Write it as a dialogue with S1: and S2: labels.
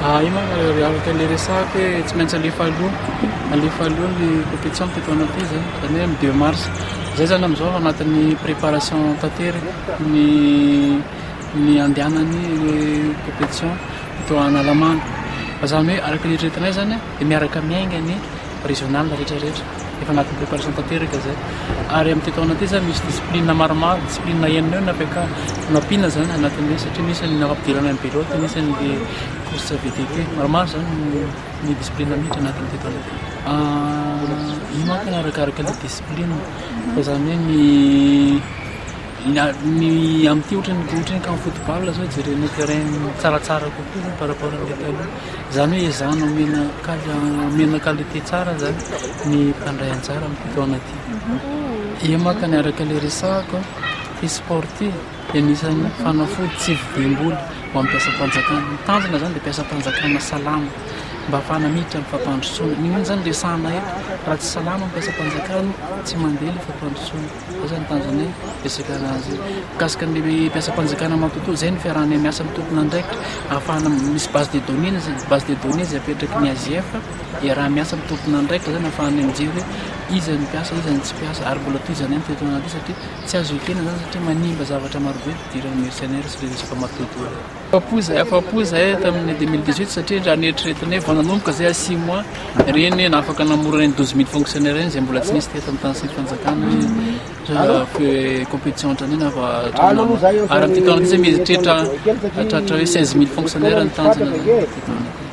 S1: io moa araka le resaka hoe tsy maintsy alefa aloha ny compétition ty taona ty zany zany hoe amin'ny 2 mars zay zany amin'izao anatin'ny préparation tanteraka ny andehanany compétition to Analamanga fa zany hoe araka ny eritreretinay zany dia miaraka miainga ny régional rehetrarehetra efa anatin'ny préparation tanteraka zay ary amin'ity taona ty zany misy discipline maromaro discipline enina eo nampina zany anatin'le satria misy ny ampidirana amin'ny pilote misy ny course VTT maromaro zany ny discipline mihitra anatin'ity taona ty io manko ny arakaraka le discipline fa zany hoe ny amin'ity ohatrany ka amin'ny football zao jerena terrain tsaratsara kokoa zany par rapport amin'ny taloha zany hoe ezahana omena qualité tsara zany ny mpandray anjara amin'ity taona ty io manko ny araka le resahako ty sport ty dia anisan'ny fanafody tsy vidim-bola ho ampiasam-panjakana mitanjona zany dia mpiasam-panjakana salama mba ahafahana miditra amin'ny fampandrosoana nino zany resahana eto raha tsy salama mpiasam-panjakana tsy mandeha le fampandrosoana zay zany tanjonay resaka anazy mikasika ny mpiasam-panjakana matontolo zay ny fiarahanay miasa amin'ny tompona andraikitra ahafahana misy base de données zay apetraky ny AGF raha miasa amin'ny tompona andraikitra zany ahafahana mijery hoe iza ny mpiasa iza ny tsy mpiasa ary mbola toizany any toetona ty satria tsy azo ekena zany satria manimba zavatra marobe fidirany mercenaire sy le resaka matontolo afapo zay tamin'ny 2018 satria raha nieritreretinay vao nanomboka zay 6 mois reny na afaka namorana ny 12 000 fonctionnaire reny zay mbola tsy nisy teto amin'ny tany sy fanjakana compétition ohatran'iny fa ary amin'ity taona ty zay mieritreritra hatratra hoe 16 000 fonctionnaire ny tanjona